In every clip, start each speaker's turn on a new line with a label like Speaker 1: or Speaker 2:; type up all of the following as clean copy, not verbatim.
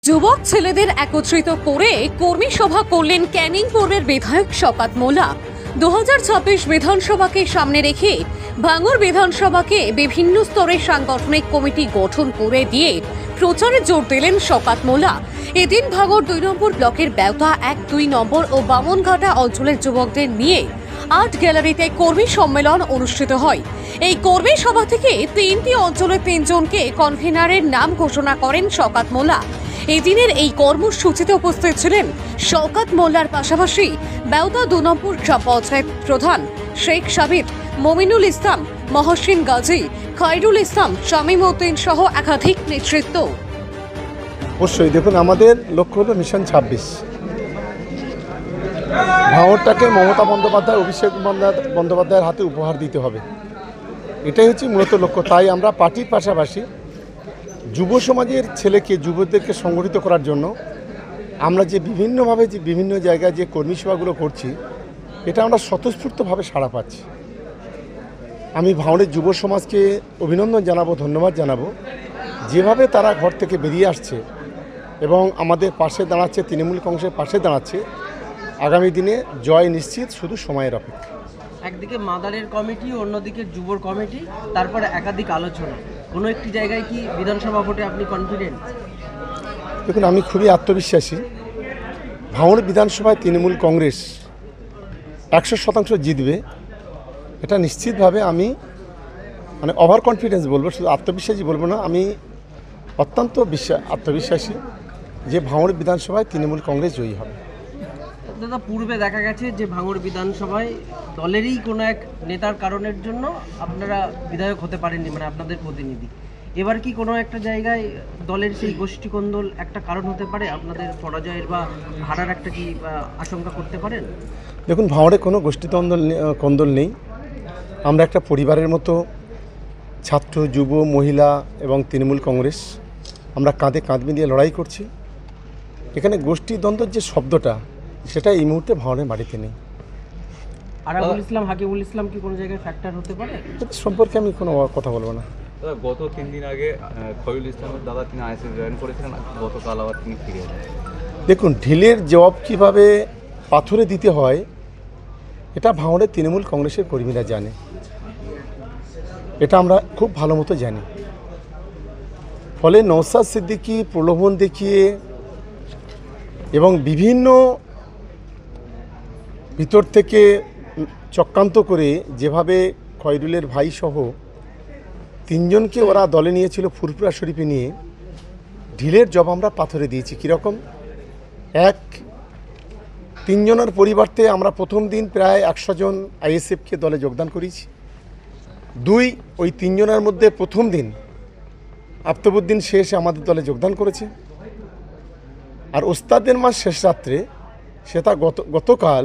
Speaker 1: যুবক ছেলেদের একত্রিত করে কর্মী সভা করলেন ক্যানিং পূর্বের বিধায়ক শওকত মোল্লা। 2026 বিধানসভাকে সামনে রেখে ভাঙড় বিধানসভাকে বিভিন্ন স্তরের সাংগঠনিক কমিটি গঠন করে দিয়ে প্রচারে জোর দিলেন শওকত মোল্লা। এদিন ভাঙড় 2 নম্বর ব্লকের বেওতা 1, 2 নম্বর ও বামনঘাটা অঞ্চলের যুবকদের নিয়ে আর্ট গ্যালারিতে কর্মী সম্মেলন অনুষ্ঠিত হয়। এই কর্মী সভা থেকে 3টি অঞ্চলের 3 জনকে কনভেনারের নাম ঘোষণা করেন শওকত মোল্লা। এদিনের এই কর্মসূচিতে উপস্থিত ছিলেন শওকত মোল্লার পাশাপাশি বেওতা 2 নম্বর গ্রাম পঞ্চায়েত প্রধান শেখ সাবির, মমিনুল ইসলাম, মহসিন গাজী, খায়রুল ইসলাম, শামীম উদ্দিন সহ একাধিক নেতৃত্ব।
Speaker 2: অবশ্যই দেখুন, আমাদের লক্ষ্য হলো মিশন 26। ভাঙড়টাকে মমতা বন্দ্যোপাধ্যায়, অভিষেক বন্দ্যোপাধ্যায়ের হাতে উপহার দিতে হবে, এটাই হচ্ছে মূলত লক্ষ্য। তাই আমরা পার্টির পাশাপাশি যুব সমাজের যুবদেরকে সংগঠিত করার জন্য আমরা যে বিভিন্নভাবে বিভিন্ন জায়গায় যে কর্মী সভাগুলো করছি, এটা আমরা স্বতঃস্ফূর্তভাবে সাড়া পাচ্ছি। আমি ভাঙড়ের যুব সমাজকে অভিনন্দন জানাবো, ধন্যবাদ জানাবো, যেভাবে তারা ঘর থেকে বেরিয়ে আসছে এবং আমাদের পাশে দাঁড়াচ্ছে, তৃণমূল কংগ্রেসের পাশে দাঁড়াচ্ছে। আগামী দিনে জয় নিশ্চিত, শুধু সময়ের অপেক্ষা।
Speaker 3: একদিকে মাদারের কমিটি, অন্যদিকে যুবর কমিটি, তারপরে একাধিক আলোচনা, কোনো একটি জায়গায় কি বিধানসভা ভোটে আপনি কনফিডেন্ট?
Speaker 2: দেখুন, আমি খুবই আত্মবিশ্বাসী। ভাঙড় বিধানসভায় তৃণমূল কংগ্রেস 100% জিতবে, এটা নিশ্চিতভাবে আমি ওভার কনফিডেন্স বলবো, শুধু আত্মবিশ্বাসী বলবো না, আমি অত্যন্ত আত্মবিশ্বাসী যে ভাঙড় বিধানসভায় তৃণমূল কংগ্রেস জয়ী হবে।
Speaker 3: দাদা, পূর্বে দেখা গেছে যে ভাঙড় বিধানসভায় দলেরই কোনো এক নেতার কারণের জন্য আপনারা বিধায়ক হতে পারেননি, মানে আপনাদের প্রতিনিধি। এবার কি কোনো একটা জায়গায় দলের সেই গোষ্ঠীকন্দল একটা কারণ হতে পারে আপনাদের পরাজয়ের বা হারার একটা কি আশঙ্কা করতে পারেন?
Speaker 2: দেখুন, ভাঙড়ে কোনো কন্দল নেই। আমরা একটা পরিবারের মতো, ছাত্র, যুব, মহিলা এবং তৃণমূল কংগ্রেস আমরা কাঁধে কাঁধ মিলিয়ে লড়াই করছি। এখানে গোষ্ঠীদ্বন্দ্বের যে শব্দটা, সেটা এই মুহূর্তে ভাঙড়ের বাড়িতে নেই।
Speaker 3: আরাবুল ইসলাম, হাকিবুল ইসলাম কি কোনো জায়গায় ফ্যাক্টর হতে পারে?
Speaker 2: সম্পর্কে আমি কোনো কথা বলবো না।
Speaker 4: গত 3 দিন আগে খায়রুল ইসলামের দাদা তিনি আইএসএফ জয়েন করেছিলেন, গতকাল আবার তিনি ফিরে এলেন।
Speaker 2: দেখুন, ঢিলের জবাব কীভাবে পাথরে দিতে হয়, এটা ভাঙড়ের তৃণমূল কংগ্রেসের কর্মীরা জানে, এটা আমরা খুব ভালো মতো জানি। ফলে নওশাদ সিদ্দিকী প্রলোভন দেখিয়ে এবং বিভিন্ন ভিতর থেকে চক্রান্ত করে যেভাবে খয়রুলের ভাই সহ 3 জনকে ওরা দলে নিয়েছিল ফুরফুরা শরীফে নিয়ে, ঢিলের জবাব আমরা পাথরে দিয়েছি। কীরকম? 1, 3 জনের পরিবর্তে আমরা প্রথম দিন প্রায় 100 জন আইএসএফকে দলে যোগদান করেছি। 2, ওই 3 জনের মধ্যে প্রথম দিন আফতাবউদ্দিন শেষ আমাদের দলে যোগদান করেছে। আর ওস্তাদের মাস শেষ রাত্রে সেটা গতকাল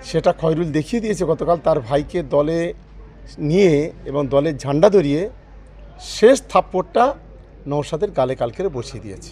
Speaker 2: সেটা খয়রুল দেখিয়ে দিয়েছে। গতকাল তার ভাইকে দলে নিয়ে এবং দলের ঝান্ডা ধরিয়ে শেষ থাপ্পড়টা নওশাদের গালে কালকে বসিয়ে দিয়েছে।